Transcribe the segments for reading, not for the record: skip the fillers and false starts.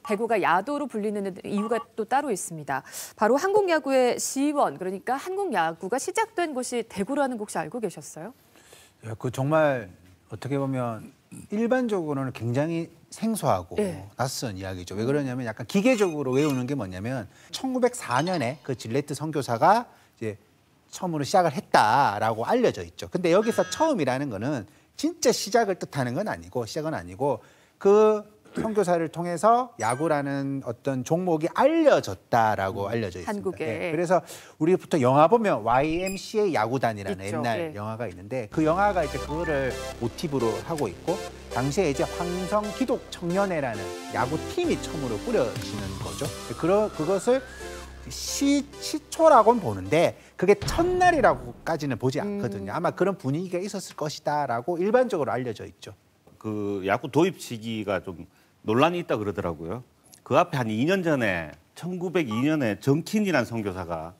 대구가 야도로 불리는 이유가 또 따로 있습니다. 바로 한국 야구의 시원, 그러니까 한국 야구가 시작된 곳이 대구라는 거 혹시 알고 계셨어요? 그 정말 어떻게 보면 일반적으로는 굉장히 생소하고 낯선 이야기죠. 왜 그러냐면 약간 기계적으로 외우는 게 뭐냐면 1904년에 그 질레트 선교사가 이제 처음으로 시작을 했다라고 알려져 있죠. 근데 여기서 처음이라는 거는 진짜 시작을 뜻하는 건 아니고 시작은 아니고 그 선교사를 통해서 야구라는 어떤 종목이 알려졌다라고 알려져 있습니다. 한국에. 네, 그래서 우리 보통 영화 보면 YMCA 야구단이라는 있죠. 옛날 영화가 있는데 그 영화가 이제 그거를 모티브로 하고 있고 당시에 이제 황성 기독 청년회라는 야구팀이 처음으로 꾸려지는 거죠. 그것을 시초라고는 보는데 그게 첫날이라고까지는 보지 않거든요. 아마 그런 분위기가 있었을 것이다라고 일반적으로 알려져 있죠. 그 야구 도입 시기가 좀 논란이 있다 그러더라고요. 그 앞에 한 2년 전에 1902년에 정킨이라는 선교사가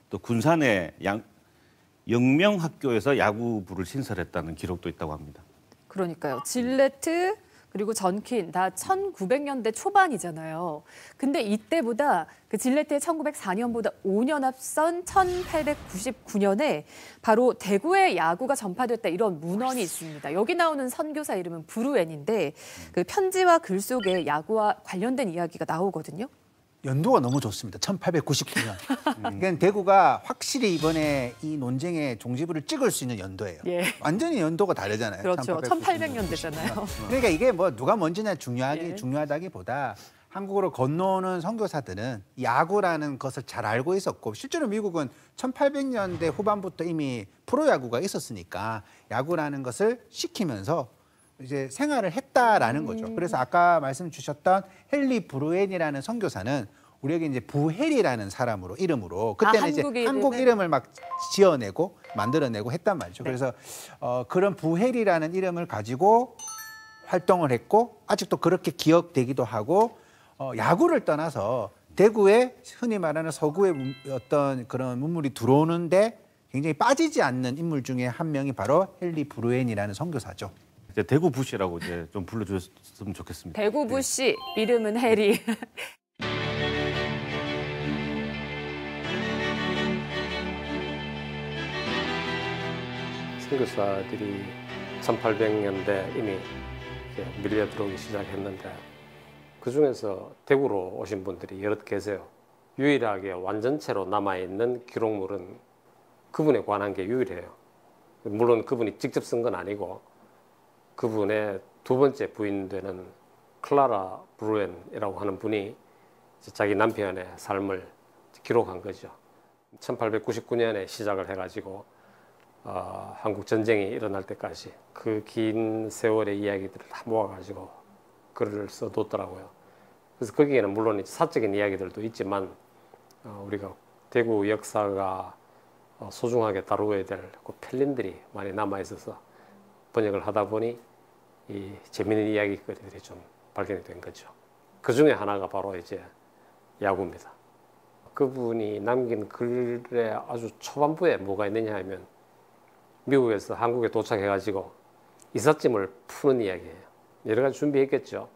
또 군산의 영명학교에서 야구부를 신설했다는 기록도 있다고 합니다. 그러니까요. 질레트 그리고 전킨 다 1900년대 초반이잖아요. 근데 이때보다 그 질레트의 1904년보다 5년 앞선 1899년에 바로 대구에 야구가 전파됐다 이런 문헌이 있습니다. 여기 나오는 선교사 이름은 브루엔인데 그 편지와 글 속에 야구와 관련된 이야기가 나오거든요. 연도가 너무 좋습니다. 1899년. 그러니까 대구가 확실히 이번에 이 논쟁의 종지부를 찍을 수 있는 연도예요. 예. 완전히 연도가 다르잖아요. 그렇죠. 1800년대잖아요. 그러니까 이게 뭐 누가 먼저냐 중요하다기보다 한국으로 건너오는 선교사들은 야구라는 것을 잘 알고 있었고 실제로 미국은 1800년대 후반부터 이미 프로야구가 있었으니까 야구라는 것을 시키면서 이제 생활을 했다라는 거죠. 그래서 아까 말씀 주셨던 헨리 브루엔이라는 선교사는 우리에게 이제 부헬이라는 사람으로 이름으로 그때는 이제 한국 이름을 막 지어내고 만들어내고 했단 말이죠. 네. 그래서 그런 부헬이라는 이름을 가지고 활동을 했고 아직도 그렇게 기억되기도 하고 야구를 떠나서 대구에 흔히 말하는 서구의 어떤 그런 문물이 들어오는데 굉장히 빠지지 않는 인물 중에 한 명이 바로 헨리 브루엔이라는 선교사죠. 이제 대구 부시라고 이제 좀 불러주셨으면 좋겠습니다. 대구 부시, 이름은 해리. 선교사들이 1800년대 이미 밀려 들어오기 시작했는데 그중에서 대구로 오신 분들이 여럿 계세요. 유일하게 완전체로 남아있는 기록물은 그분에 관한 게 유일해요. 물론 그분이 직접 쓴 건 아니고 그분의 두 번째 부인 되는 클라라 브루엔이라고 하는 분이 자기 남편의 삶을 기록한 거죠. 1899년에 시작을 해가지고 한국 전쟁이 일어날 때까지 그 긴 세월의 이야기들을 다 모아가지고 글을 써뒀더라고요. 그래서 거기에는 물론 사적인 이야기들도 있지만 우리가 대구 역사가 소중하게 다루어야 될 그 편린들이 많이 남아있어서 번역을 하다 보니 이 재미있는 이야기거리들이 좀 발견이 된 거죠. 그 중에 하나가 바로 이제 야구입니다. 그분이 남긴 글의 아주 초반부에 뭐가 있느냐 하면 미국에서 한국에 도착해가지고 이삿짐을 푸는 이야기예요. 여러 가지 준비했겠죠.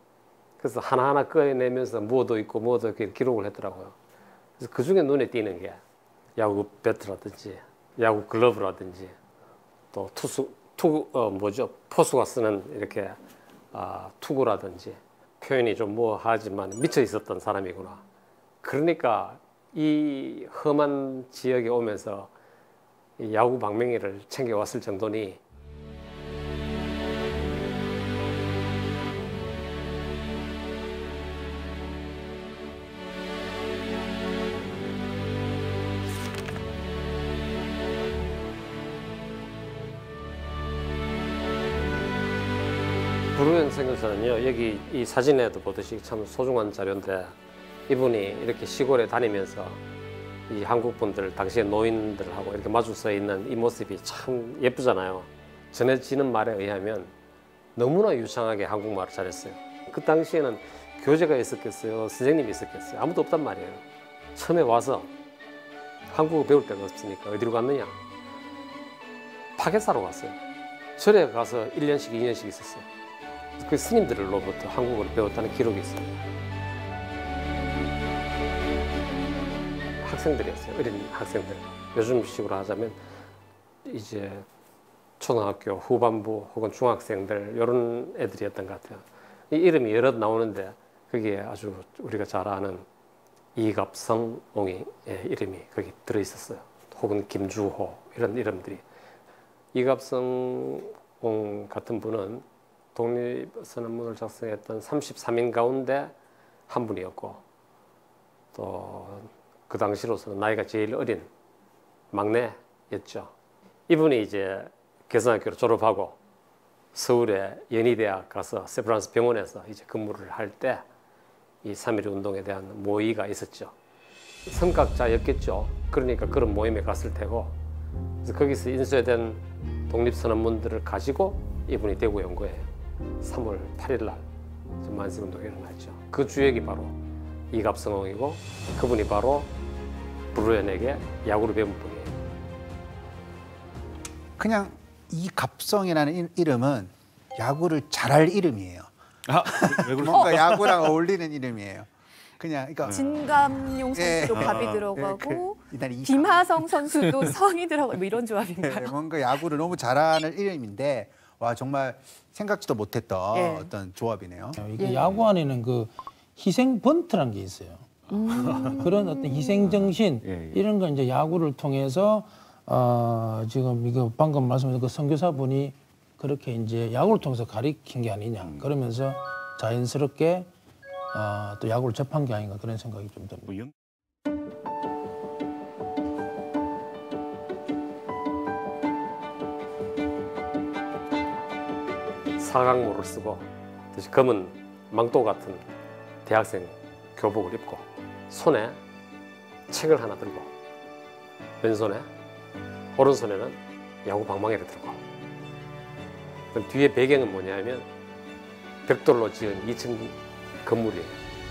그래서 하나하나 꺼내면서 뭐도 있고 뭐도 이렇게 기록을 했더라고요. 그래서 그 중에 눈에 띄는 게 야구 배트라든지 야구 글러브라든지 또 포수가 쓰는 이렇게 투구라든지 표현이 좀 하지만 미쳐 있었던 사람이구나. 그러니까 이 험한 지역에 오면서 이 야구 방망이를 챙겨왔을 정도니 브루엔 선교사는요, 여기 이 사진에도 보듯이 참 소중한 자료인데 이분이 이렇게 시골에 다니면서 이 한국 분들, 당시의 노인들하고 이렇게 마주 서 있는 이 모습이 참 예쁘잖아요. 전해지는 말에 의하면 너무나 유창하게 한국말을 잘했어요. 그 당시에는 교재가 있었겠어요? 선생님이 있었겠어요? 아무도 없단 말이에요. 처음에 와서 한국어 배울 데가 없으니까 어디로 갔느냐? 파괴사로 갔어요. 절에 가서 1년씩, 2년씩 있었어요. 그 스님들로부터 한국어를 배웠다는 기록이 있습니다. 학생들이었어요. 어린 학생들. 요즘식으로 하자면 이제 초등학교 후반부 혹은 중학생들 이런 애들이었던 것 같아요. 이 이름이 여럿 나오는데 그게 아주 우리가 잘 아는 이갑성옹의 이름이 거기 들어있었어요. 혹은 김주호 이런 이름들이. 이갑성옹 같은 분은 독립선언문을 작성했던 33인 가운데 한 분이었고 또 그 당시로서는 나이가 제일 어린 막내였죠. 이분이 이제 개성학교를 졸업하고 서울의 연희대학 가서 세브란스 병원에서 이제 근무를 할 때 이 3.1 운동에 대한 모의가 있었죠. 선각자였겠죠. 그러니까 그런 모임에 갔을 테고 그래서 거기서 인쇄된 독립선언문들을 가지고 이분이 대구에 온 거예요. 3월 8일 날 만세운동이 일어났죠. 그 주역이 바로 이갑성옹이고 그분이 바로 브루엔에게 야구를 배운 분이에요. 그냥 이갑성이라는 이름은 야구를 잘할 이름이에요. 왜 그러세요? 뭔가 야구랑 어울리는 이름이에요. 그냥 그러니까 진감용 선수도 예. 갑이 들어가고 일단 이 김하성 선수도 성이 들어가고 뭐 이런 조합인가요? 뭔가 야구를 너무 잘하는 이름인데 와 정말 생각지도 못했던 예. 어떤 조합이네요. 이게 예. 야구 안에는 그 희생 번트란 게 있어요. 그런 어떤 희생 정신 예, 예. 이런 거 이제 야구를 통해서 지금 이거 방금 말씀하신 그 선교사분이 그렇게 이제 야구를 통해서 가리킨 게 아니냐 그러면서 자연스럽게 또 야구를 접한 게 아닌가 그런 생각이 좀 듭니다. 뭐 연- 사각모를 쓰고 다시 검은 망토 같은 대학생 교복을 입고 손에 책을 하나 들고 왼손에 오른손에는 야구 방망이를 들고 그럼 뒤에 배경은 뭐냐면 벽돌로 지은 2층 건물이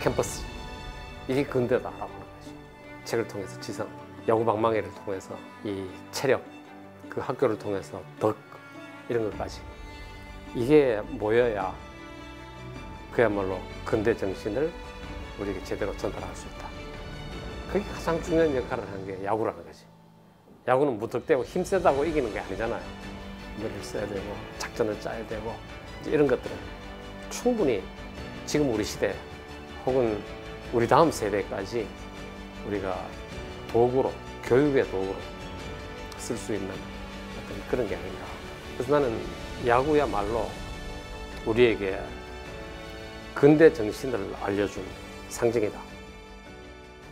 캠퍼스 이게 근대다라고 하는 거죠. 책을 통해서 지성, 야구 방망이를 통해서 이 체력, 그 학교를 통해서 덕 이런 것까지 이게 모여야 그야말로 근대 정신을 우리에게 제대로 전달할 수 있다. 그게 가장 중요한 역할을 하는 게 야구라는 거지. 야구는 무턱대고 힘세다고 이기는 게 아니잖아요. 머리를 써야 되고 작전을 짜야 되고 이런 것들은 충분히 지금 우리 시대 혹은 우리 다음 세대까지 우리가 도구로 교육의 도구로 쓸 수 있는 어떤 그런 게 아닌가. 그래서 나는 야구야말로 우리에게 근대 정신을 알려준 상징이다.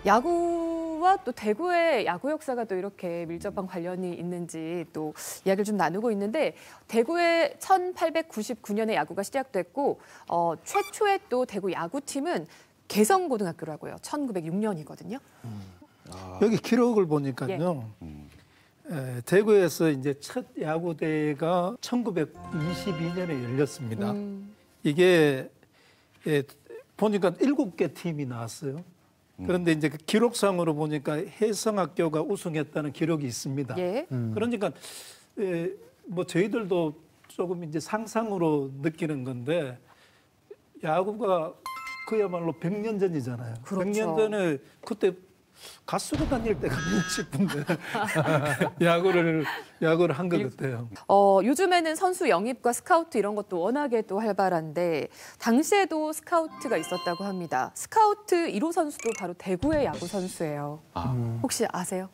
야구와 또 대구의 야구 역사가 또 이렇게 밀접한 관련이 있는지 또 이야기를 좀 나누고 있는데 대구의 1899년에 야구가 시작됐고 최초의 또 대구 야구팀은 개성고등학교라고요. 1906년이거든요. 여기 기록을 보니까요. 대구에서 이제 첫 야구대회가 1922년에 열렸습니다. 이게 보니까 7개 팀이 나왔어요. 그런데 이제 그 기록상으로 보니까 해성학교가 우승했다는 기록이 있습니다. 예. 그러니까 뭐 저희들도 조금 이제 상상으로 느끼는 건데 야구가 그야말로 100년 전이잖아요. 그렇죠. 100년 전에 그때 가수로 다닐 때가 아닌가 싶은데 야구를 한 것 같아요. 요즘에는 선수 영입과 스카우트 이런 것도 워낙에 또 활발한데 당시에도 스카우트가 있었다고 합니다. 스카우트 1호 선수도 바로 대구의 야구 선수예요. 혹시 아세요?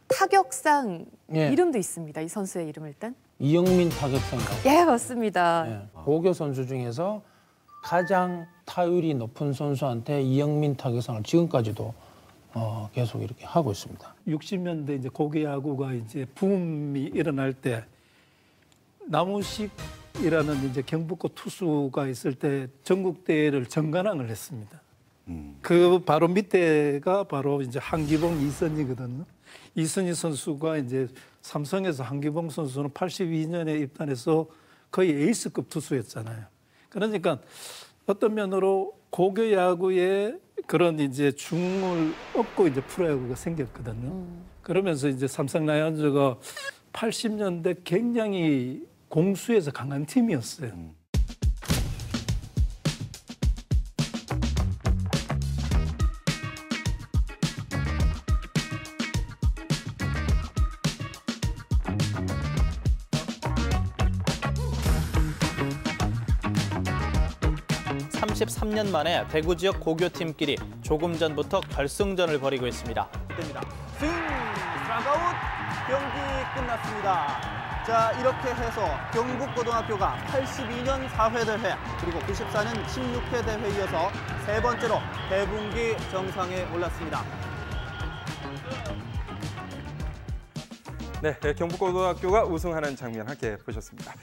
타격상 예. 이름도 있습니다. 이 선수의 이름 일단. 이영민 타격상가. 예, 맞습니다. 예. 고교 선수 중에서 가장 타율이 높은 선수한테 이영민 타격상을 지금까지도 계속 이렇게 하고 있습니다. 60년대 이제 고교 야구가 이제 붐이 일어날 때 나무식이라는 이제 경북고 투수가 있을 때 전국 대회를 정관왕을 했습니다. 그 바로 밑에가 바로 이제 한기봉, 이선희거든요. 이선희 선수가 이제 삼성에서 한기봉 선수는 82년에 입단해서 거의 에이스급 투수였잖아요. 그러니까 어떤 면으로 고교 야구에 그런 이제 중을 얻고 이제 프로야구가 생겼거든요. 그러면서 이제 삼성 라이온즈가 80년대 굉장히 공수에서 강한 팀이었어요. 43년 만에 대구 지역 고교팀끼리 조금 전부터 결승전을 벌이고 있습니다. 됩니다. 스윙! 스트라이크아웃! 경기 끝났습니다. 자, 이렇게 해서 경북고등학교가 82년 4회 대회 그리고 94년 16회 대회 이어서 세 번째로 대분기 정상에 올랐습니다. 네, 경북고등학교가 우승하는 장면 함께 보셨습니다.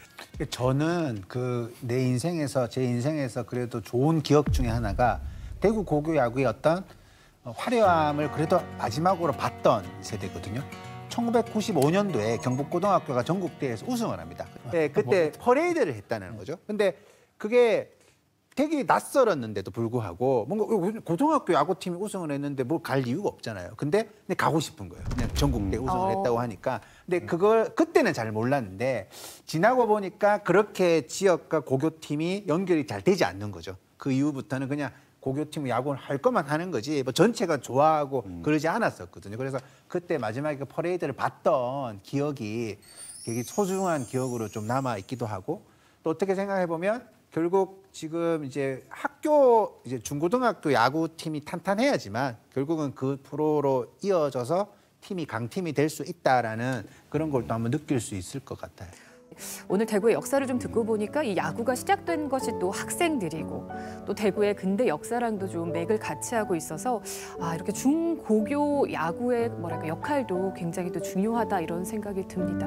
저는 제 인생에서 그래도 좋은 기억 중에 하나가 대구 고교 야구의 어떤 화려함을 그래도 마지막으로 봤던 세대거든요. 1995년도에 경북고등학교가 전국대회에서 우승을 합니다. 네, 그때 퍼레이드를 했다는 거죠. 근데 그게 되게 낯설었는데도 불구하고 뭔가 고등학교 야구팀이 우승을 했는데 뭐 갈 이유가 없잖아요. 근데 가고 싶은 거예요. 그냥 전국대 우승을 했다고 하니까. 근데 그걸 그때는 잘 몰랐는데 지나고 보니까 그렇게 지역과 고교팀이 연결이 잘 되지 않는 거죠. 그 이후부터는 그냥 고교팀 야구를 할 것만 하는 거지 뭐 전체가 좋아하고 그러지 않았었거든요. 그래서 그때 마지막에 그 퍼레이드를 봤던 기억이 되게 소중한 기억으로 좀 남아 있기도 하고 또 어떻게 생각해 보면 결국 지금 이제 학교 이제 중고등학교 야구팀이 탄탄해야지만 결국은 그 프로로 이어져서 팀이 강팀이 될 수 있다라는 그런 걸 또 한번 느낄 수 있을 것 같아요. 오늘 대구의 역사를 좀 듣고 보니까 이 야구가 시작된 것이 또 학생들이고 또 대구의 근대 역사랑도 좀 맥을 같이 하고 있어서 이렇게 중고교 야구의 역할도 굉장히 또 중요하다 이런 생각이 듭니다.